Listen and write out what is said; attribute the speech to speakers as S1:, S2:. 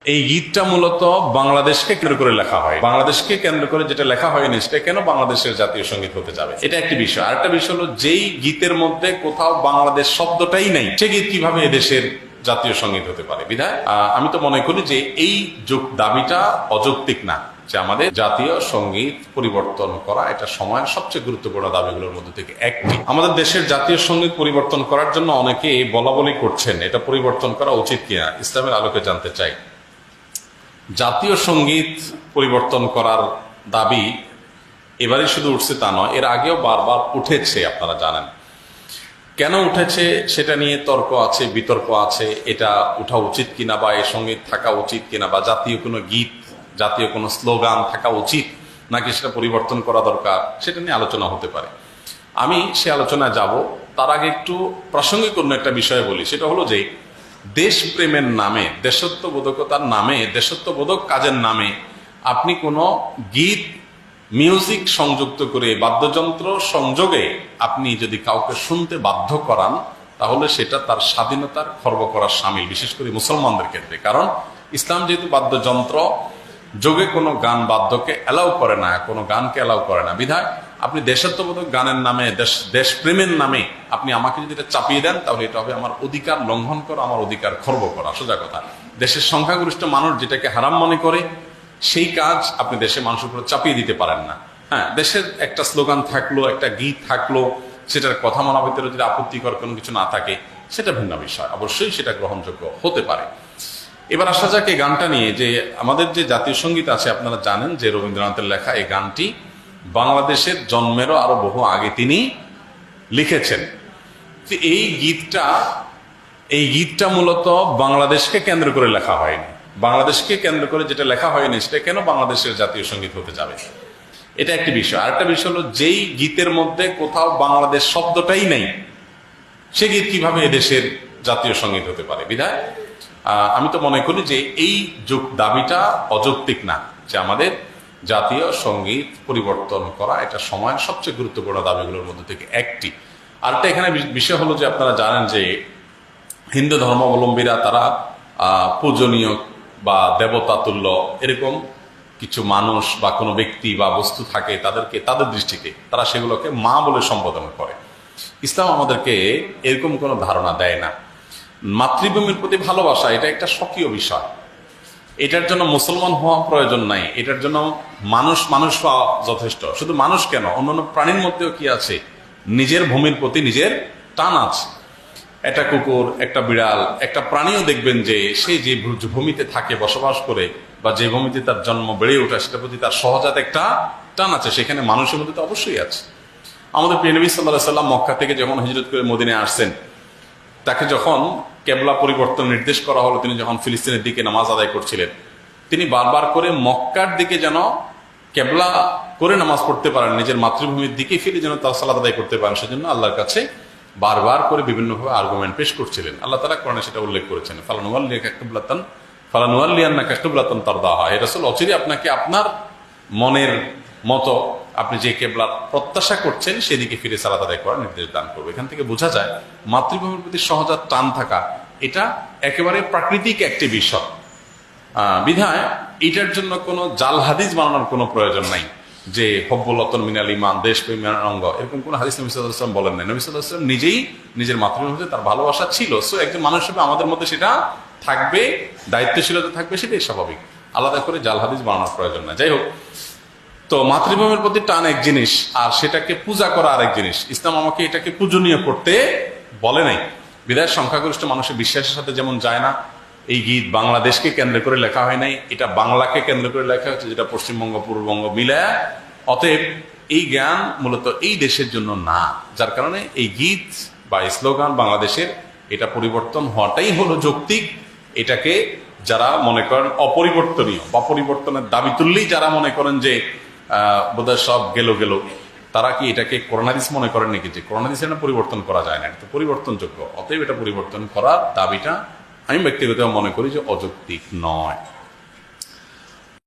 S1: এই গীতটা মূলত বাংলাদেশকে কেন্দ্র করে লেখা হয়। বাংলাদেশকে কেন্দ্র করে যেটা লেখা হয়নি সেটা কেন বাংলাদেশের জাতীয় সঙ্গীত হতে যাবে, এটা একটি বিষয়। আরেকটা বিষয় হলো, যেই গীতের মধ্যে কোথাও বাংলাদেশ শব্দটাই নেই, সে গীত কিভাবে এদেশের জাতীয় সঙ্গীত হতে পারে? বিধায় আমি তো মনে করি যে এই দাবিটা অযৌক্তিক না, যে আমাদের জাতীয় সঙ্গীত পরিবর্তন করা এটা সময়ের সবচেয়ে গুরুত্বপূর্ণ দাবিগুলোর মধ্যে থেকে একটি। আমাদের দেশের জাতীয় সঙ্গীত পরিবর্তন করার জন্য অনেকে বলা বলি করছেন, এটা পরিবর্তন করা উচিত কিনা, ইসলামের আলোকে জানতে চাই। জাতীয় সঙ্গীত পরিবর্তন করার দাবি এবারে শুধু উঠছে তা নয়, এর আগেও বারবার উঠেছে, আপনারা জানেন। কেন উঠেছে সেটা নিয়ে তর্ক আছে, বিতর্ক আছে, এটা উঠা উচিত কিনা বা এই সঙ্গীত থাকা উচিত কিনা, বা জাতীয় কোনো গীত, জাতীয় কোনো স্লোগান থাকা উচিত নাকি সেটা পরিবর্তন করা দরকার, সেটা নিয়ে আলোচনা হতে পারে। আমি সে আলোচনায় যাব, তার আগে একটু প্রাসঙ্গিক অন্য একটা বিষয় বলি। সেটা হলো যে দেশপ্রেমের নামে, দেশত্ববোধকতার নামে, দেশত্ববোধক কাজের নামে আপনি কোনো গীত, মিউজিক সংযুক্ত করে, বাদ্যযন্ত্র সংযোগে আপনি যদি কাউকে শুনতে বাধ্য করান, তাহলে সেটা তার স্বাধীনতার খর্ব করার শামিল, বিশেষ করে মুসলমানদের ক্ষেত্রে। কারণ ইসলাম যেহেতু বাদ্যযন্ত্র যোগে কোনো গান বাদ্যকে অ্যালাউ করে না, কোনো গানকে অ্যালাউ করে না, বিধায় আপনি দেশাত্মবোধক গানের নামে, দেশপ্রেমের নামে আপনি আমাকে যদি এটা চাপিয়ে দেন, তাহলে এটা হবে আমার অধিকার লঙ্ঘন করা, আমার অধিকার খর্ব করা। সোজা কথা, দেশের সংখ্যাগরিষ্ঠ মানুষ যেটাকে হারাম মনে করে, সেই কাজ আপনি দেশের মানুষের উপর চাপিয়ে দিতে পারেন না। হ্যাঁ, দেশের একটা স্লোগান থাকলো, একটা গীত থাকলো, সেটার কথা মানার ভিতরে যদি আপত্তিকর কোনো কিছু না থাকে, সেটা ভিন্ন বিষয়, অবশ্যই সেটা গ্রহণযোগ্য হতে পারে। এবার আসা যাক এই গানটা নিয়ে, যে আমাদের যে জাতীয় সঙ্গীত আছে, আপনারা জানেন যে রবীন্দ্রনাথের লেখা এই গানটি বাংলাদেশের জন্মেরও আরো বহু আগে তিনি লিখেছেন। এই গীতটা মূলত বাংলাদেশকে কেন্দ্র করে লেখা হয়নি। বাংলাদেশকে কেন্দ্র করে যেটা লেখা হয়নি সেটা কেন বাংলাদেশের জাতীয় সঙ্গীত হতে যাবে, এটা একটি বিষয়। আরেকটা বিষয় হলো, যেই গীতের মধ্যে কোথাও বাংলাদেশ শব্দটাই নেই, সে গীত কিভাবে এদেশের জাতীয় সঙ্গীত হতে পারে? বিধায় আমি তো মনে করি যে এই দাবিটা অযৌক্তিক না, যে আমাদের জাতীয় সঙ্গীত পরিবর্তন করা এটা সময়ের সবচেয়ে গুরুত্বপূর্ণ দাবিগুলোর মধ্যে থেকে একটি। আরেকটা এখানে বিষয় হলো যে আপনারা জানেন যে হিন্দু ধর্মাবলম্বীরা তারা পূজনীয় বা দেবতা তুল্য এরকম কিছু মানুষ বা কোনো ব্যক্তি বা বস্তু থাকে, তাদেরকে তাদের দৃষ্টিতে তারা সেগুলোকে মা বলে সম্বোধন করে। ইসলাম আমাদেরকে এরকম কোনো ধারণা দেয় না। মাতৃভূমির প্রতি ভালোবাসা এটা একটা স্বকীয় বিষয়, এটার জন্য মুসলমান হওয়া প্রয়োজন নাই, এটার জন্য মানুষ হওয়া যথেষ্ট। শুধু মানুষ কেন, অন্যান্য প্রাণীর মধ্যেও কি আছে, নিজের ভূমির প্রতি নিজের টান আছে। একটা কুকুর, একটা বিড়াল, একটা প্রাণীও দেখবেন যে সে যে ভূমিতে থাকে, বসবাস করে, বা যে ভূমিতে তার জন্ম বেড়ে ওঠে, সেটার প্রতি তার সহজাত একটা টান আছে। সেখানে মানুষের মধ্যে তো অবশ্যই আছে। আমাদের প্রিয় নবী সাল্লাল্লাহু আলাইহি ওয়াসাল্লাম মক্কা থেকে যখন হিজরত করে মদিনায় আসছেন, তাকে যখন কেবলা পরিবর্তন নির্দেশ করা হলো, তিনি যখন ফিলিস্তিনের দিকে নামাজ আদায় করছিলেন, তিনি বারবার করে মক্কার দিকে যেন কেবলা করে নামাজ পড়তে পারেন, নিজের মাতৃভূমির দিকে ফিরে যেন তার সালাত আদায় করতে পারেন, সেজন্য আল্লাহর কাছে বারবার করে বিভিন্নভাবে আর্গুমেন্ট পেশ করছিলেন। আল্লাহ তাআলা কোরআনে সেটা উল্লেখ করেছেন, ফালানুওয়াল্লিয়ান্নাকা কিবলাতান তারদাহা, হে রাসূল, অচিরে আপনাকে আপনার মনের মতো আপনি যে কেবলার প্রত্যাশা করছেন সেদিকে ফিরে সালাত আদায় করার নির্দেশ দান করবে। এখান থেকে বোঝা যায় মাতৃভূমির প্রতি সহজাত টান থাকা এটা একেবারে প্রাকৃতিক একটি বিষয়। বিধায় এটার জন্য কোনো জাল হাদিস বানানোর কোনো প্রয়োজন নাই, যে হব্বুল ওয়াতন মিনাল ঈমান, দেশপ্রেমের অঙ্গ, এরকম কোন হাদিস নবী সাল্লাল্লাহু আলাইহি ওয়াসাল্লাম বলেন নাই। নবী সাল্লাল্লাহু আলাইহি ওয়াসাল্লাম নিজেই নিজের মাতৃভূমিতে তার ভালোবাসা ছিল। সো একজন মানুষ হিসেবে আমাদের মধ্যে সেটা থাকবে, দায়িত্বশীলতা থাকবে, সেটাই স্বাভাবিক। আলাদা করে জাল হাদিস বানানোর প্রয়োজন না। যাই হোক, তো মাতৃভূমির প্রতি টান এক জিনিস, আর সেটাকে পূজা করা আরেক জিনিস। ইসলাম আমাকে এটাকে পূজনীয় করতে বলে নাই। বিদায় সংখ্যাগরিষ্ঠ মানুষের বিশ্বাসের সাথে যেমন যায় না, এই গীত বাংলাদেশকে কেন্দ্র করে লেখা হয় নাই, এটা বাংলাকে কেন্দ্র করে লেখা হচ্ছে, যেটা পশ্চিমবঙ্গ পূর্ববঙ্গ মিলায়। অতএব এই জ্ঞান মূলত এই দেশের জন্য না, যার কারণে এই গীত বা স্লোগান বাংলাদেশের এটা পরিবর্তন হওয়াটাই হলো যৌক্তিক। এটাকে যারা মনে করেন অপরিবর্তনীয় বা পরিবর্তনের দাবি তুললেই যারা মনে করেন যে বোধহয় সব গেল, তারা কি এটাকে কোরআন হাদিস মনে করেন নাকি, যে কোরআন হাদিস এটা পরিবর্তন করা যায় না, এটা পরিবর্তনযোগ্য। অতএব এটা পরিবর্তন করার দাবিটা আমি ব্যক্তিগতভাবে মনে করি যে অযৌক্তিক নয়।